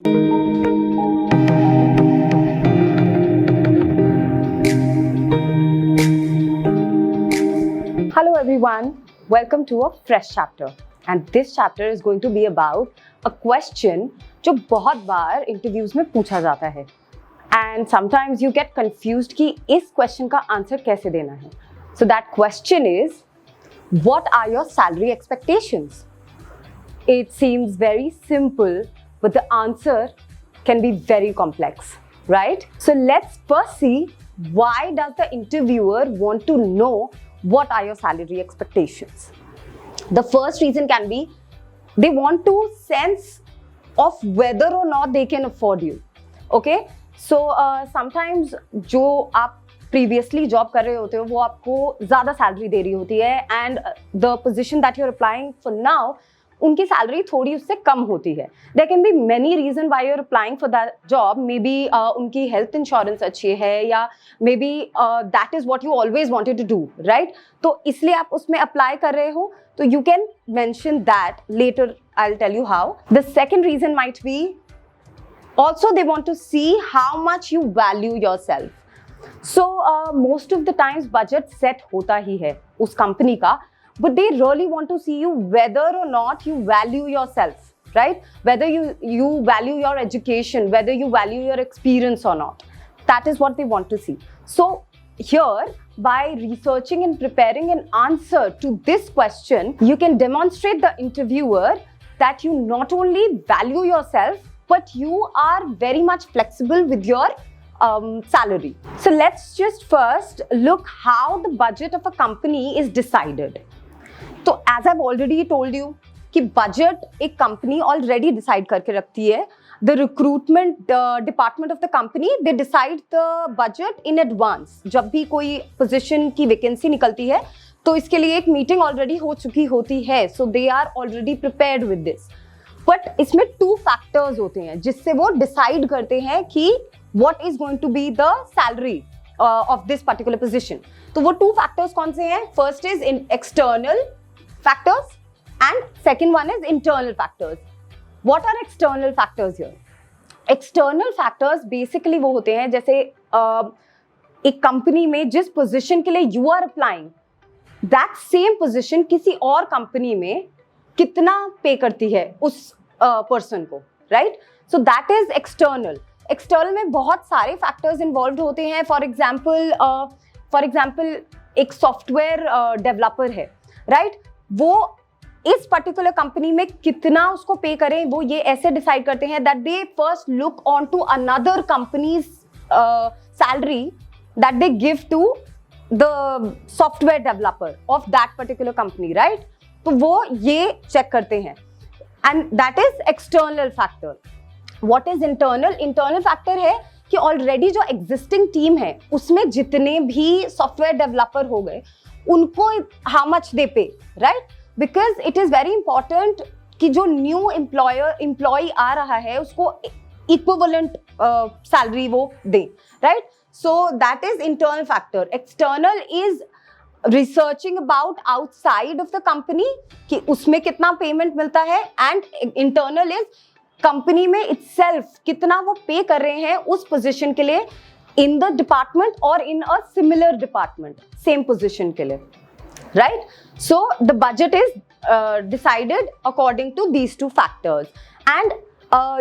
Hello everyone, welcome to a fresh chapter and this chapter is going to be about a question जो बहुत बार interviews में पूछा जाता है and sometimes you get confused कि इस question का answer कैसे देना है. So that question is, what are your salary expectations? It seems very simple, but the answer can be very complex, right? So let's first see, why does the interviewer want to know what are your salary expectations? The first reason can be they want to sense of whether or not they can afford you. Okay? So sometimes जो आप previously job कर रहे होते हो वो आपको ज़्यादा salary दे रही होती है and the position that you're applying for now उनकी सैलरी थोड़ी उससे कम होती है. There can be many reasons why you're applying for that job. Maybe उनकी health insurance अच्छी है या maybe that is what you always wanted to do, right? तो इसलिए आप उसमें apply कर रहे हो. तो you can mention that later. I'll tell you how. The second reason might be also they want to see how much you value yourself. So most of the times budget set होता ही है उस company का. But they really want to see you whether or not you value yourself, right? Whether you value your education, whether you value your experience or not. That is what they want to see. So here, by researching and preparing an answer to this question, you can demonstrate the interviewer that you not only value yourself, but you are very much flexible with your salary. So let's just first look how the budget of a company is decided. तो as I've already told you कि budget एक company already decide करके रखती है. The recruitment department of the company, they decide the budget in advance. जब भी कोई position की vacancy निकलती है तो इसके लिए एक meeting already हो चुकी होती है. So they are already prepared with this. But इसमें two factors होते हैं जिससे वो decide करते हैं कि what is going to be the salary of this particular position. तो वो two factors कौन से हैं? First is in external factors and second one is internal factors. What are external factors here? External factors basically वो होते हैं जैसे एक कंपनी में जिस पोजीशन के लिए you are applying, that same position किसी और कंपनी में कितना पे करती है उस पर्सन को, right? So that is external. External में बहुत सारे factors involved होते हैं. For example एक सॉफ्टवेयर डेवलपर है, right? वो इस पर्टिकुलर कंपनी में कितना उसको पे करें वो ये ऐसे डिसाइड करते हैं that they first look on to another company's salary that they give to the software developer of that particular company, right? तो वो ये चेक करते हैं and that is external factor. What is internal? Internal factor है कि already जो existing team है उसमें जितने भी सॉफ्टवेयर डेवलपर हो गए उनको हाउ मच दे पे, right? Because it is very important कि जो न्यू एम्प्लॉय आ रहा है उसको इक्विवेलेंट सैलरी वो दे, right? So that is internal factor. External is researching about outside of the company कि उसमें कितना पेमेंट मिलता है एंड इंटरनल इज कंपनी में इटसेल्फ कितना वो पे कर रहे हैं उस पोजीशन के लिए इन द डिपार्टमेंट और in a similar department same position के लिए, right? So the budget is decided according to these two factors and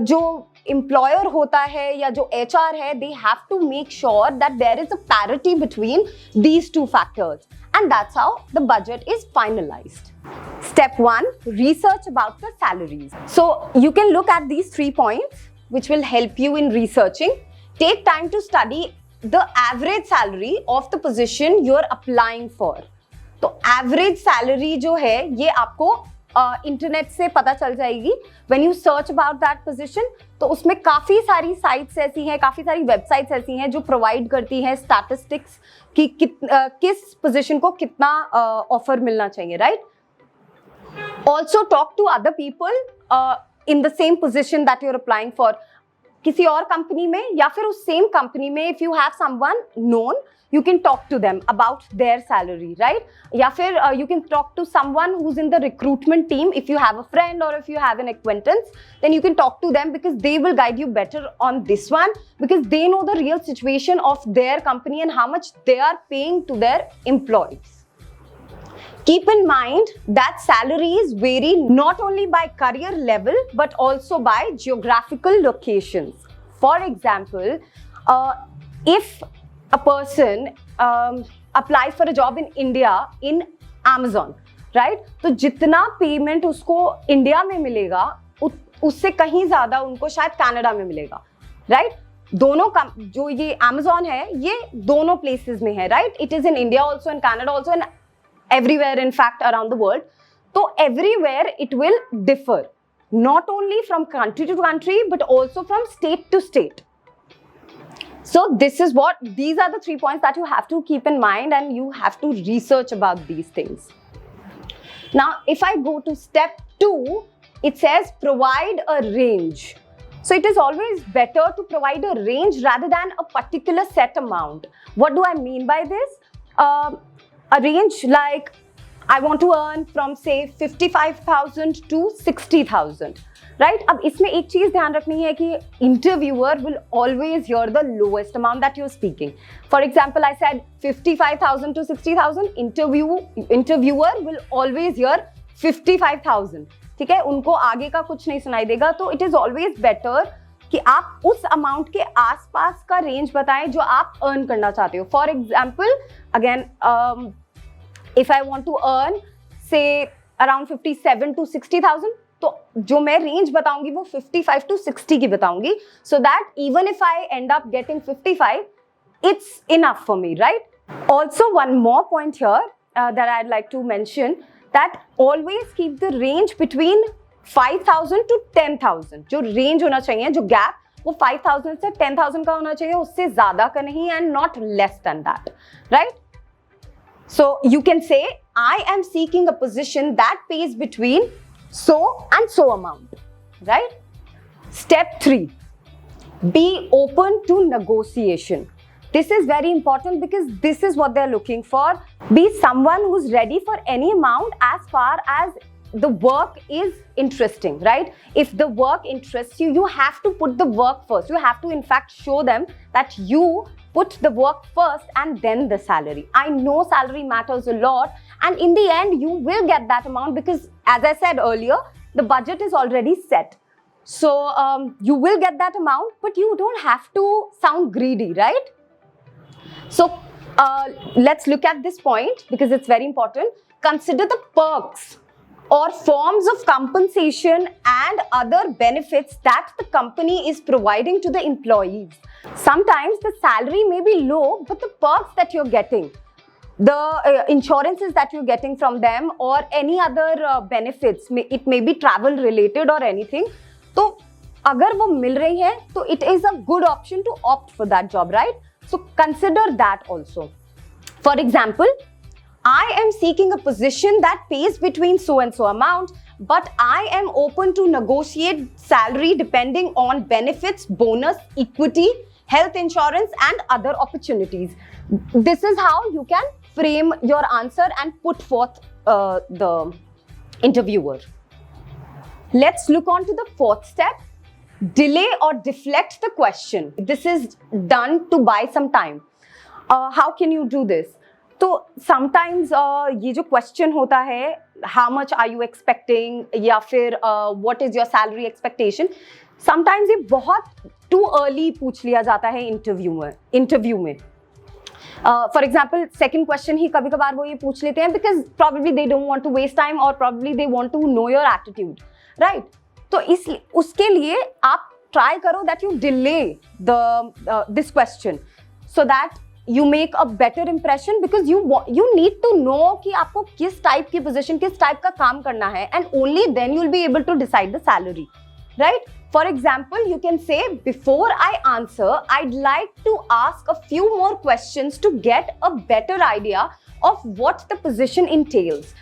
जो एम्प्लॉयर होता है या जो HR है they have to make sure that there is a parity between these two factors and that's how the budget is finalized. Step 1, research about the salaries. So you can look at these 3 points which will help you in researching. Take time to study the average salary of the position you are applying for. तो average salary जो है ये आपको internet से पता चल जाएगी. When you search about that position तो उसमें काफ़ी सारी साइट्स ऐसी हैं, काफ़ी सारी वेबसाइट्स ऐसी हैं जो प्रोवाइड करती हैं स्टैटिस्टिक्स कि किस पोजीशन को कितना ऑफर मिलना चाहिए, right? Also talk to other people in the same position that you're applying for. किसी और कंपनी में या फिर उस सेम कंपनी में if you have someone known, you can talk to them about their salary, right? या फिर you can talk to someone who's in the recruitment team. If you have a friend or if you have an acquaintance, then you can talk to them because they will guide you better on this one, because they know the real situation of their company and how much they are paying to their employees. Keep in mind that salaries vary not only by career level but also by geographical locations. For example, if a person applies for a job in India in Amazon, right? तो जितना payment उसको India में मिलेगा उससे कहीं ज्यादा उनको शायद कनाडा में मिलेगा, राइट? दोनों का जो ये Amazon है ये दोनों प्लेसेस में है, right? It is in India also, in Canada also, and everywhere in fact around the world. तो everywhere it will differ, not only from country to country but also from state to state. So these are the 3 points that you have to keep in mind, and you have to research about these things. Now, if I go to step 2, it says provide a range. So it is always better to provide a range rather than a particular set amount. What do I mean by this? A range like I want to earn from say 55,000 to 60,000. Right? अब इसमें एक चीज ध्यान रखनी है कि interviewer will always hear the lowest amount that you're speaking. For example, I said 55,000 to 60,000. Interviewer will always hear 55,000. ठीक है? उनको आगे का कुछ नहीं सुनाई देगा. तो it is always better कि आप उस अमाउंट के आसपास का रेंज बताएं जो आप अर्न करना चाहते हो. For example, again, if I want to earn say around 57 to 60,000, तो जो मैं रेंज बताऊंगी वो 55 to 60 की बताऊंगी, so that even if I end up getting 55, it's enough for me, right? Also, one more point here that I'd like to mention, that always keep the range between 5,000 to 10,000. जो range होना चाहिए, जो gap, वो 5,000 से 10,000 का होना चाहिए, उससे ज्यादा का नहीं, and not less than that, right? So you can say, I am seeking a position that pays between so and so amount, right? Step 3, be open to negotiation. This is very important because this is what they're looking for. Be someone who's ready for any amount as far as the work is interesting, right? If the work interests you, you have to put the work first. You have to in fact show them that you put the work first and then the salary. I know salary matters a lot, and in the end you will get that amount because, as I said earlier, the budget is already set. So you will get that amount, but you don't have to sound greedy, right? So let's look at this point because it's very important. Consider the perks or forms of compensation and other benefits that the company is providing to the employees. Sometimes the salary may be low, but the perks that you're getting, the insurances that you're getting from them, or any other benefits, it may be travel related or anything. तो अगर वो मिल रही है, तो it is a good option to opt for that job, right? So consider that also. For example, I am seeking a position that pays between so and so amount, but I am open to negotiate salary depending on benefits, bonus, equity, health insurance, and other opportunities. This is how you can frame your answer and put forth the interviewer. Let's look on to the 4th step. Delay or deflect the question. This is done to buy some time. How can you do this? तो sometimes ये जो question होता है, how much are you expecting, या फिर what is your salary expectation, sometimes ये बहुत too early पूछ लिया जाता है interview में. For example, second question ही कभी कभार वो ये पूछ लेते हैं because probably they don't want to waste time or probably they want to know your attitude, right? तो इसलिए उसके लिए आप try करो that you delay this question so that you make a better impression, because you need to know कि आपको किस type की position, किस type का काम करना है, and only then you'll be able to decide the salary, right? For example, you can say, before I answer, I'd like to ask a few more questions to get a better idea of what the position entails.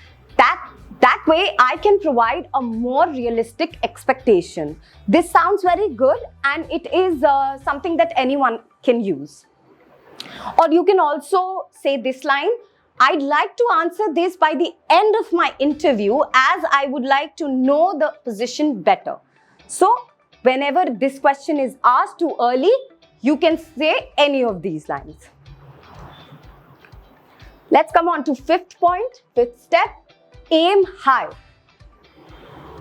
That way, I can provide a more realistic expectation. This sounds very good, and it is something that anyone can use. Or you can also say this line, I'd like to answer this by the end of my interview, as I would like to know the position better. So, whenever this question is asked too early, you can say any of these lines. Let's come on to fifth point, fifth step, aim high.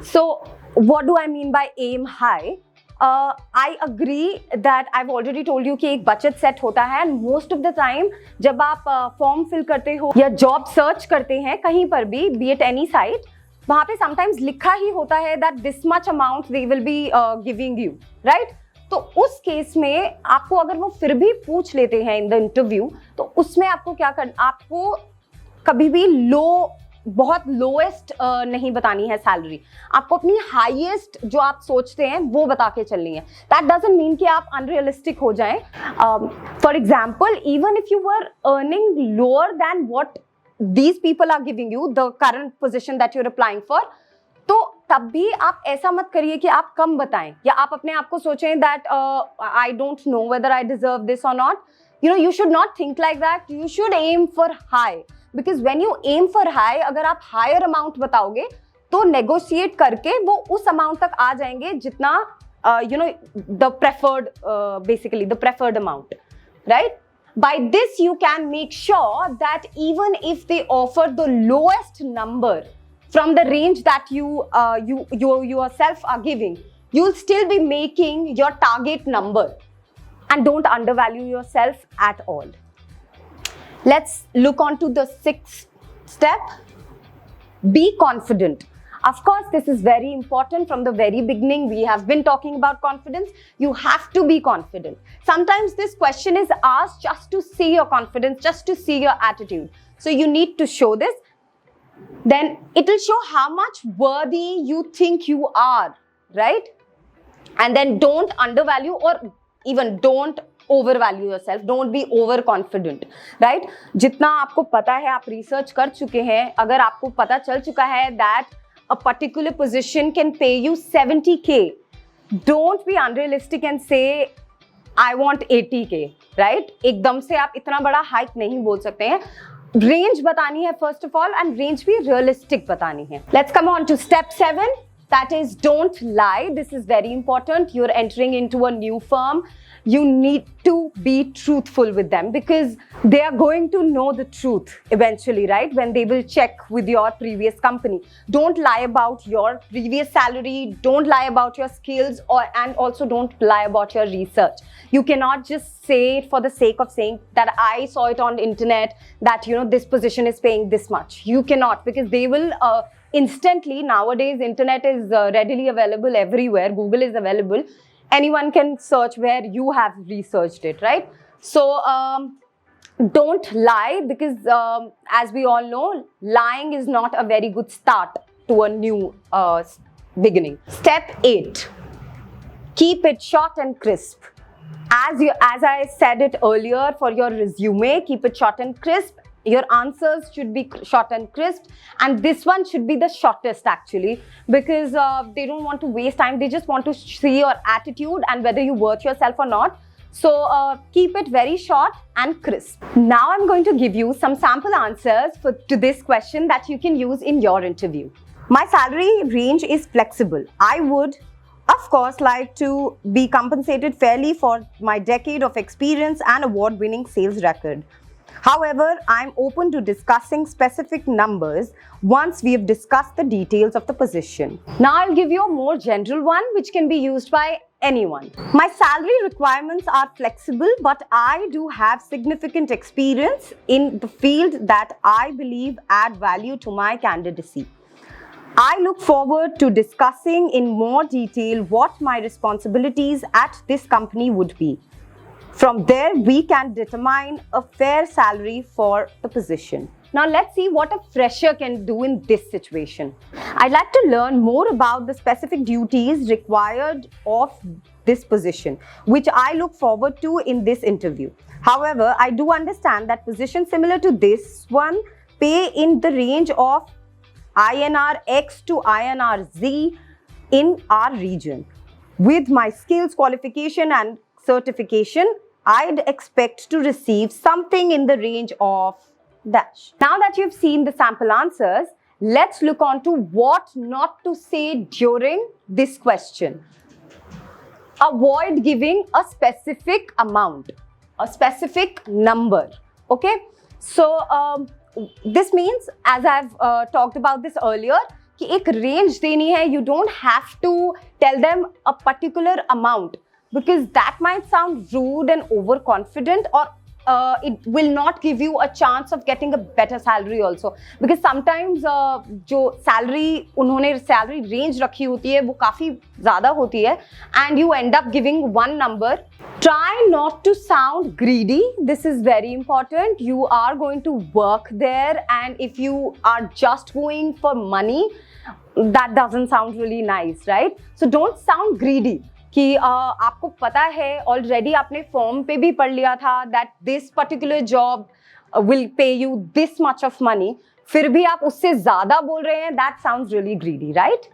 So, what do I mean by aim high? I agree that I've already told you कि एक बचत set होता है, and most of the time जब आप form fill करते हो या जॉब सर्च करते हैं कहीं पर भी, be it any site, वहाँ पे sometimes लिखा ही होता है that this much amount they will be giving you, right? तो उस केस में आपको अगर वो फिर भी पूछ लेते हैं इन द इंटरव्यू, तो उसमें आपको क्या करना, आपको कभी भी बहुत लोएस्ट नहीं बतानी है सैलरी, आपको अपनी हाईएस्ट जो आप सोचते हैं वो बता के चलनी है. दैट डजंट मीन कि आप अनरियलिस्टिक हो जाएं. For example, even if you were earning lower than what these people are giving you, the current position that you're applying for, तो तब भी आप ऐसा मत करिए कि आप कम बताएं या आप अपने आप को सोचें that I don't know whether I deserve this और not. You should not think like that. You should aim for high, because when you aim for high, अगर आप higher amount बताओगे तो negotiate करके वो उस amount तक आ जाएंगे जितना the preferred basically the preferred amount, right? By this you can make sure that even if they offer the lowest number from the range that you yourself are giving, you'll still be making your target number. And don't undervalue yourself at all. Let's look on to the sixth step. Be confident. Of course, this is very important. From the very beginning, we have been talking about confidence. You have to be confident. Sometimes this question is asked just to see your confidence, just to see your attitude. So you need to show this. Then it will show how much worthy you think you are, right? And then don't undervalue or even don't overvalue yourself. Don't be overconfident, right? जितना आपको पता है, आप research कर चुके हैं, अगर आपको पता चल चुका है that a particular position can pay you 70K, don't be unrealistic and say I want 80K, right? एकदम से आप इतना बड़ा hike नहीं बोल सकते हैं. Range बतानी है first of all, and range भी realistic बतानी है. Let's come on to step 7. That is, don't lie. This is very important. You're entering into a new firm. You need to be truthful with them, because they are going to know the truth eventually, right? When they will check with your previous company. Don't lie about your previous salary. Don't lie about your skills, and also don't lie about your research. You cannot just say it for the sake of saying that I saw it on the internet that this position is paying this much. You cannot, because they will instantly, nowadays internet is readily available everywhere. Google is available. Anyone can search where you have researched it, right? So don't lie, because as we all know, lying is not a very good start to a new beginning. Step 8, keep it short and crisp. As I said it earlier, for your resume, keep it short and crisp. Your answers should be short and crisp, and this one should be the shortest actually, because they don't want to waste time. They just want to see your attitude and whether you worth yourself or not. So keep it very short and crisp. Now I'm going to give you some sample answers to this question that you can use in your interview. My salary range is flexible. I would, of course, like to be compensated fairly for my decade of experience and award-winning sales record. However, I'm open to discussing specific numbers once we have discussed the details of the position. Now I'll give you a more general one which can be used by anyone. My salary requirements are flexible, but I do have significant experience in the field that I believe add value to my candidacy. I look forward to discussing in more detail what my responsibilities at this company would be. From there, we can determine a fair salary for the position. Now, let's see what a fresher can do in this situation. I'd like to learn more about the specific duties required of this position, which I look forward to in this interview. However, I do understand that positions similar to this one pay in the range of INR X to INR Z in our region. With my skills, qualification and certification, I'd expect to receive something in the range of dash. Now that you've seen the sample answers, let's look on to what not to say during this question. Avoid giving a specific amount, a specific number. Okay, so this means, as I've talked about this earlier, कि एक range देनी है. You don't have to tell them a particular amount because that might sound rude and overconfident, or it will not give you a chance of getting a better salary also, because sometimes जो salary उन्होंने salary range रखी होती है वो काफी ज़्यादा होती है and you end up giving one number. Try not to sound greedy. This is very important. You are going to work there, and if you are just going for money, that doesn't sound really nice, right? So don't sound greedy. कि आपको पता है already आपने form पे भी पढ़ लिया था that this particular job will pay you this much of money, फिर भी आप उससे ज्यादा बोल रहे हैं, that sounds really greedy, right?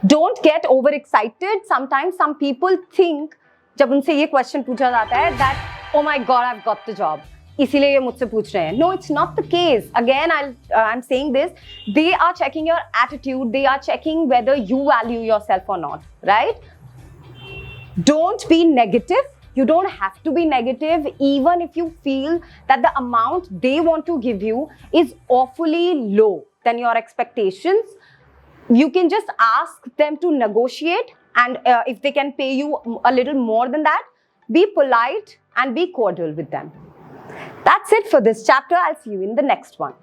Don't get over excited. Sometimes some people think, जब उनसे ये क्वेश्चन पूछा जाता है that oh my God I have got the job, इसीलिए ये मुझसे पूछ रहे हैं. No, it's not the case. Again I am saying this, they are checking your attitude, they are checking whether you value yourself और not, right? Don't be negative. You don't have to be negative even if you feel that the amount they want to give you is awfully low than your expectations. You can just ask them to negotiate, and if they can pay you a little more than that, be polite and be cordial with them. That's it for this chapter. I'll see you in the next one.